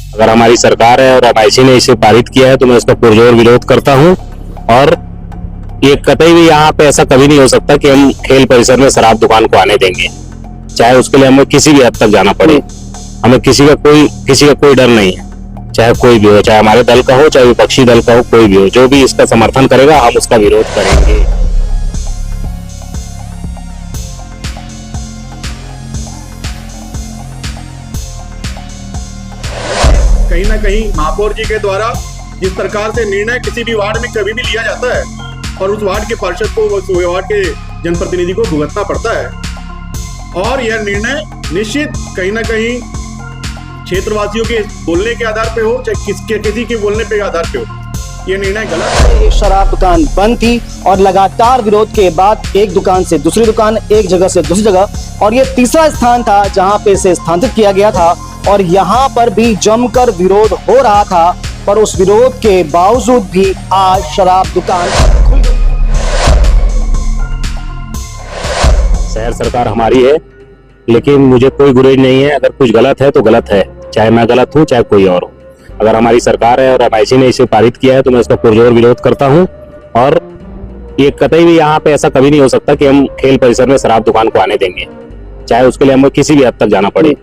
अगर हमारी सरकार है और एमआईसी ने इसे पारित किया है तो मैं इसका पुरजोर विरोध करता हूं। और ये कतई भी यहाँ पे ऐसा कभी नहीं हो सकता कि हम खेल परिसर में शराब दुकान को आने देंगे, चाहे उसके लिए हमें किसी भी हद तक जाना पड़े। हमें किसी का कोई डर नहीं है, चाहे कोई भी हो, चाहे हमारे दल का हो, चाहे विपक्षी दल का हो, कोई भी हो। जो भी इसका समर्थन करेगा हम उसका विरोध करेंगे। कहीं ना कहीं महापौर जी के द्वारा जिस प्रकार से निर्णय किसी भी वार्ड में कभी भी लिया जाता है और उस वार्ड के पार्षद को, उस वार्ड के जनप्रतिनिधि को भुगतना पड़ता है। और यह निर्णय निश्चित कहीं ना कहीं क्षेत्रवासियों के बोलने के आधार पे हो, चाहे किसी के बोलने पे आधार पे हो, ये निर्णय गलत है। ये शराब दुकान बंद थी और लगातार विरोध के बाद एक दुकान से दूसरी दुकान, एक जगह से दूसरी जगह, और ये तीसरा स्थान था जहां पे इसे स्थानांतरित किया गया था। और यहाँ पर भी जमकर विरोध हो रहा था, पर उस विरोध के बावजूद भी आज शराब दुकान खुल गई। शहर सरकार हमारी है, लेकिन मुझे कोई गुरेज नहीं है। अगर कुछ गलत है तो गलत है, चाहे मैं गलत हूँ चाहे कोई और हो। अगर हमारी सरकार है और एमआईसी ने इसे पारित किया है तो मैं इसका पुरजोर विरोध करता हूँ। और ये कतई भी यहाँ पे ऐसा कभी नहीं हो सकता कि हम खेल परिसर में शराब दुकान को आने देंगे, चाहे उसके लिए हमें किसी भी हद तक जाना पड़े।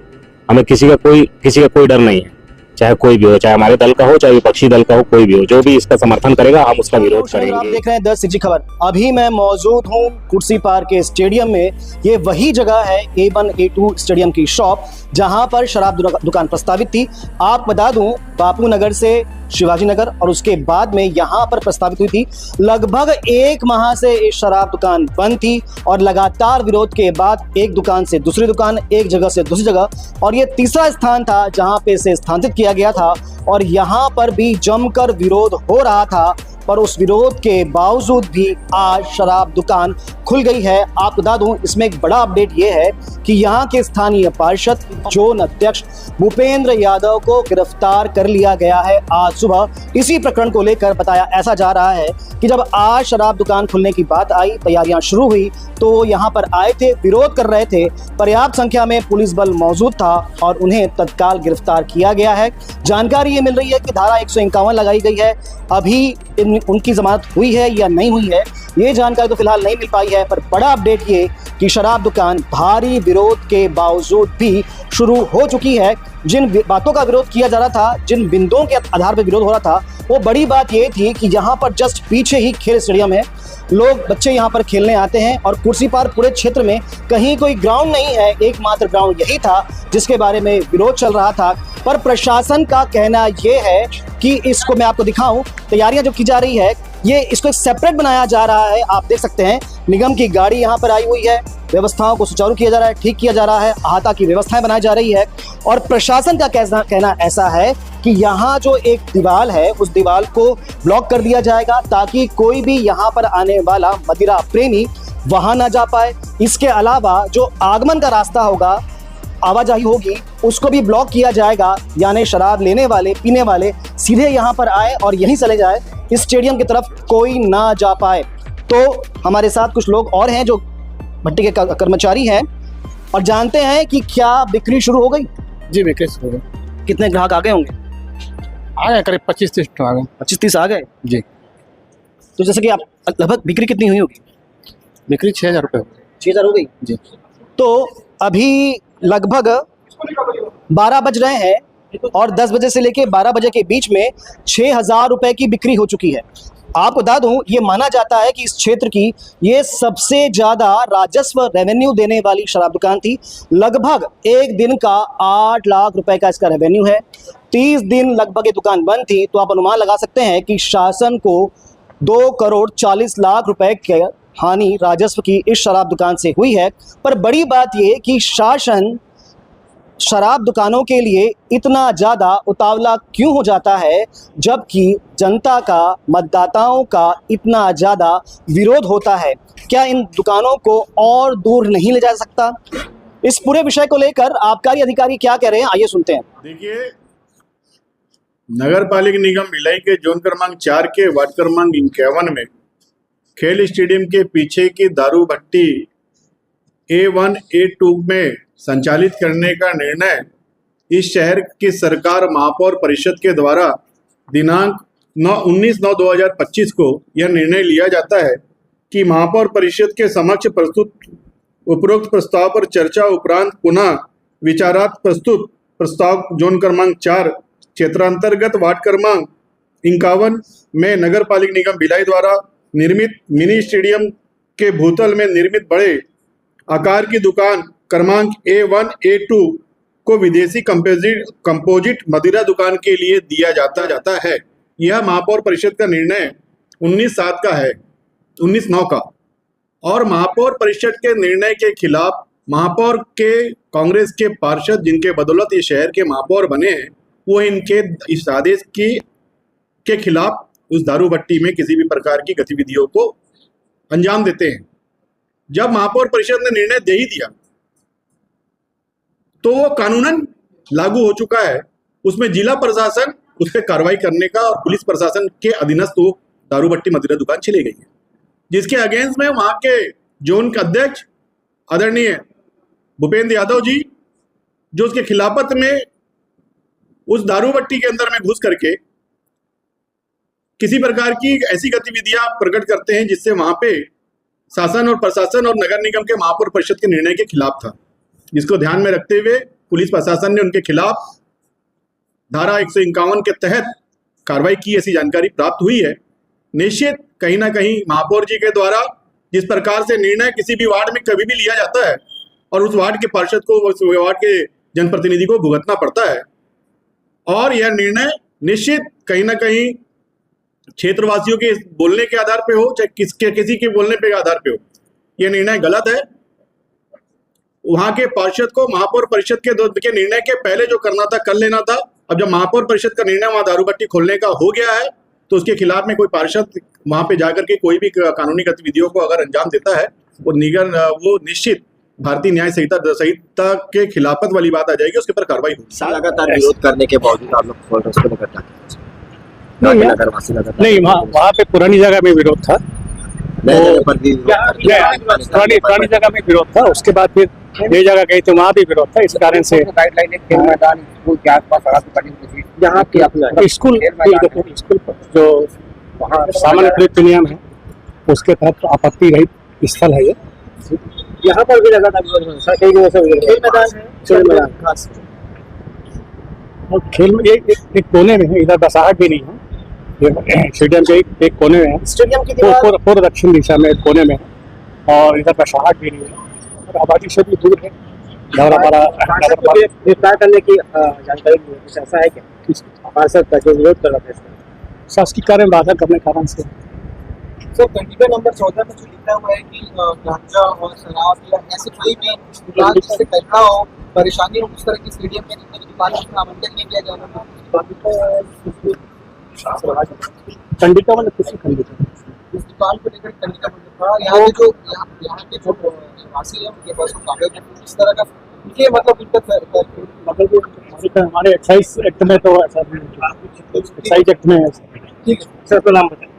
हमें किसी का कोई डर नहीं है, चाहे कोई भी हो, चाहे हमारे दल का हो, चाहे विपक्षी दल का हो, कोई भी हो। जो भी इसका समर्थन करेगा हम उसका विरोध करेंगे। आप देख रहे हैं 10 सिटी खबर। अभी मैं मौजूद हूं कुर्सी पार्क के स्टेडियम में। ये वही जगह है A1 A2 स्टेडियम की शॉप जहां पर शराब दुकान प्रस्तावित थी। आप बता दूं, बापू नगर से शिवाजी नगर और उसके बाद में यहां पर प्रस्तावित हुई थी। लगभग 1 माह से ये शराब दुकान बंद थी और लगातार विरोध के बाद एक दुकान से दूसरी दुकान, एक जगह से दूसरी जगह, और ये तीसरा स्थान था जहां पे इसे स्थानांतरित किया गया था। और यहां पर भी जमकर विरोध हो रहा था, पर उस विरोध के बावजूद भी आज शराब दुकान खुल गई है। आप बता दूं, इसमें एक बड़ा अपडेट ये है कि यहाँ के स्थानीय पार्षद जोन अध्यक्ष भूपेंद्र यादव को गिरफ्तार कर लिया गया है आज सुबह। इसी प्रकरण को लेकर बताया ऐसा जा रहा है कि जब आज शराब दुकान खुलने की बात आई, तैयारियां शुरू हुई, तो यहाँ पर आए थे, विरोध कर रहे थे। पर्याप्त संख्या में पुलिस बल मौजूद था और उन्हें तत्काल गिरफ्तार किया गया है। जानकारी ये मिल रही है कि धारा 151 लगाई गई है। अभी उनकी जमानत हुई है या नहीं हुई है, ये जानकारी तो फिलहाल नहीं मिल पाई है। पर बड़ा अपडेट ये कि शराब दुकान भारी विरोध के बावजूद भी शुरू हो चुकी है। जिन बातों का विरोध किया जा रहा था, जिन बिंदुओं के आधार पर विरोध हो रहा था, वो बड़ी बात ये थी कि यहाँ पर जस्ट पीछे ही खेल स्टेडियम है। लोग, बच्चे यहाँ पर खेलने आते हैं और कुर्सी पार्क पूरे क्षेत्र में कहीं कोई ग्राउंड नहीं है। एकमात्र ग्राउंड यही था जिसके बारे में विरोध चल रहा था। पर प्रशासन का कहना यह है कि इसको मैं आपको दिखाऊं, तैयारियां जो की जा रही है, ये इसको एक सेपरेट बनाया जा रहा है। आप देख सकते हैं निगम की गाड़ी यहाँ पर आई हुई है, व्यवस्थाओं को सुचारू किया जा रहा है, ठीक किया जा रहा है, अहाता की व्यवस्थाएं बनाई जा रही है। और प्रशासन का कहना ऐसा है कि यहाँ जो एक दीवार है, उस दीवार को ब्लॉक कर दिया जाएगा ताकि कोई भी यहाँ पर आने वाला मदिरा प्रेमी वहां ना जा पाए। इसके अलावा जो आगमन का रास्ता होगा, आवाजाही होगी, उसको भी ब्लॉक किया जाएगा, यानी शराब लेने वाले, पीने वाले सीधे यहाँ पर आए और यहीं चले जाए, इस स्टेडियम की तरफ कोई ना जा पाए। तो हमारे साथ कुछ लोग और हैं जो भट्टी के कर्मचारी हैं और जानते हैं कि क्या बिक्री शुरू हो गई। जी बिक्री शुरू हो गई। कितने ग्राहक आ गए होंगे? आ गए करीब 25-30 आ गए। 25-30 आ गए जी। तो जैसे कि आप लगभग बिक्री कितनी हुई होगी? बिक्री 6,000 रुपये। 6,000 हो गई जी। तो अभी लगभग 12 बज रहे हैं और 10 बजे से लेके 12 बजे के बीच में 6,000 रुपए की बिक्री हो चुकी है। आपको बता दूं, ये माना जाता है कि इस क्षेत्र की ये सबसे ज्यादा राजस्व रेवेन्यू देने वाली शराब दुकान थी। लगभग एक दिन का 8 लाख रुपए का इसका रेवेन्यू है। 30 दिन लगभग ये दुकान बंद थी, तो आप अनुमान लगा सकते हैं कि शासन को 2 करोड़ 40 लाख रुपए के हानि राजस्व की इस शराब दुकान से हुई है। पर बड़ी बात यह कि शासन शराब दुकानों के लिए इतना ज़्यादा उतावला क्यों हो जाता है, जबकि जनता का, मतदाताओं का इतना ज़्यादा विरोध होता है। क्या इन दुकानों को और दूर नहीं ले जा सकता? इस पूरे विषय को लेकर आबकारी अधिकारी क्या कह रहे हैं, आइए सुनते हैं। देखिए, नगर पालिका निगम भिलाई के जोन क्रमांक 4 के वार्ड क्रमांक 51 में खेल स्टेडियम के पीछे की दारू भट्टी A1 A2 में संचालित करने का निर्णय इस शहर की सरकार महापौर परिषद के द्वारा दिनांक 19/9/2025 को यह निर्णय लिया जाता है कि महापौर परिषद के समक्ष प्रस्तुत उपरोक्त प्रस्ताव पर चर्चा उपरांत पुनः विचारार्थ प्रस्तुत प्रस्ताव जोन क्रमांक 4 क्षेत्रांतर्गत वार्ड क्रमांक 51 में नगर पालिक निगम भिलाई द्वारा निर्मित मिनी स्टेडियम के भूतल में निर्मित बड़े आकार की दुकान क्रमांक A1 A2 को विदेशी कंपोजिट मदिरा दुकान के लिए दिया जाता है। यह महापौर परिषद का निर्णय 19/7 का है, 19/9 का। और महापौर परिषद के निर्णय के खिलाफ महापौर के कांग्रेस के पार्षद जिनके बदौलत ये शहर के महापौर बने हैं, वो इनके इस आदेश के खिलाफ उस दारू भट्टी में किसी भी प्रकार की गतिविधियों को अंजाम देते हैं। जब महापौर परिषद ने निर्णय दे ही दिया तो वो कानूनन लागू हो चुका है। उसमें जिला प्रशासन उस पर कार्रवाई करने का और पुलिस प्रशासन के अधीनस्थ वो दारू भट्टी मदिरा दुकान चली गई है, जिसके अगेंस्ट में वहां के जोन के अध्यक्ष आदरणीय भूपेंद्र यादव जी, जो उसके खिलाफत में उस दारू भट्टी के अंदर में घुस करके किसी प्रकार की ऐसी गतिविधियां प्रकट करते हैं जिससे वहां पे शासन और प्रशासन और नगर निगम के महापौर परिषद के निर्णय के खिलाफ था, जिसको ध्यान में रखते हुए पुलिस प्रशासन ने उनके खिलाफ धारा 151 के तहत कार्रवाई की, ऐसी जानकारी प्राप्त हुई है। निश्चित कहीं ना कहीं महापौर जी के द्वारा जिस प्रकार से निर्णय किसी भी वार्ड में कभी भी लिया जाता है और उस वार्ड के पार्षद को उस वार्ड के जनप्रतिनिधि को भुगतना पड़ता है, और यह निर्णय निश्चित कहीं ना कहीं क्षेत्रवासियों के बोलने के आधार पे हो चाहे किसी के बोलने पे आधार पे हो, यह निर्णय गलत है। वहां के पार्षद को महापौर परिषद के निर्णय के पहले जो करना था कर लेना था। अब जब महापौर परिषद का निर्णय वहां दारू भट्टी खोलने का हो गया है तो उसके खिलाफ में कोई पार्षद वहां पे जाकर के कोई भी कानूनी गतिविधियों को अगर अंजाम देता है वो निश्चित भारतीय न्याय संहिता के खिलाफत वाली बात आ जाएगी, उसके ऊपर कार्रवाई होगी। लगातार विरोध करने के बावजूद आप लोग खोल रहे हो, नहीं वहाँ पे पुरानी जगह में विरोध था, पुरानी जगह में विरोध था। उसके बाद फिर नई जगह गई तो वहाँ भी विरोध था। इस कारण से गाइडलाइन खेल मैदान स्कूल के आसपास यहाँ की अपना स्कूल जो वहाँ सामान्य प्रयुक्त नियम है उसके तहत आपत्ति रहित स्थल है ये। यहाँ पर भी लगातार खेल मैदान है, और खेल में एक कोने में है, इधर बसाहट भी नहीं है, स्टेडियम के एक कोने में है, स्टेडियम की दीवार पूर्व दक्षिण दिशा में एक कोने में है, और इधर बसाहट भी नहीं है, और आबादी से भी दूर है। गिरफ्तार करने की जानकारी कुछ ऐसा है क्या पार्षद का जो विरोध कर रहा था शासकीय कार्य में बाधा करने के कारण से? सर कंडीशन नंबर 14 में जो लिखा हुआ है कि गांजा और शराब या ऐसे कोई भी दुकान जिससे घटना हो, परेशानी हो, उस तरह की स्टेडियम में जितने भी दुकान उसमें आवंटन नहीं किया जाना। कंडिका मतलब किसी कंडिका इस दुकान को लेकर कंडीका था। यहाँ के जो निवासी है उनके पास कागज इस तरह का ये मतलब हमारे एक्साइज एक्ट में तो ऐसा एक्साइज एक्ट में ठीक है सर। तो नाम बताएं।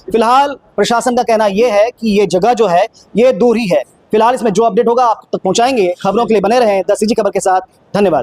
फिलहाल प्रशासन का कहना यह है कि ये जगह जो है ये दूर ही है। फिलहाल इसमें जो अपडेट होगा आप तक पहुंचाएंगे। खबरों के लिए बने रहें द सिटी खबर के साथ। धन्यवाद।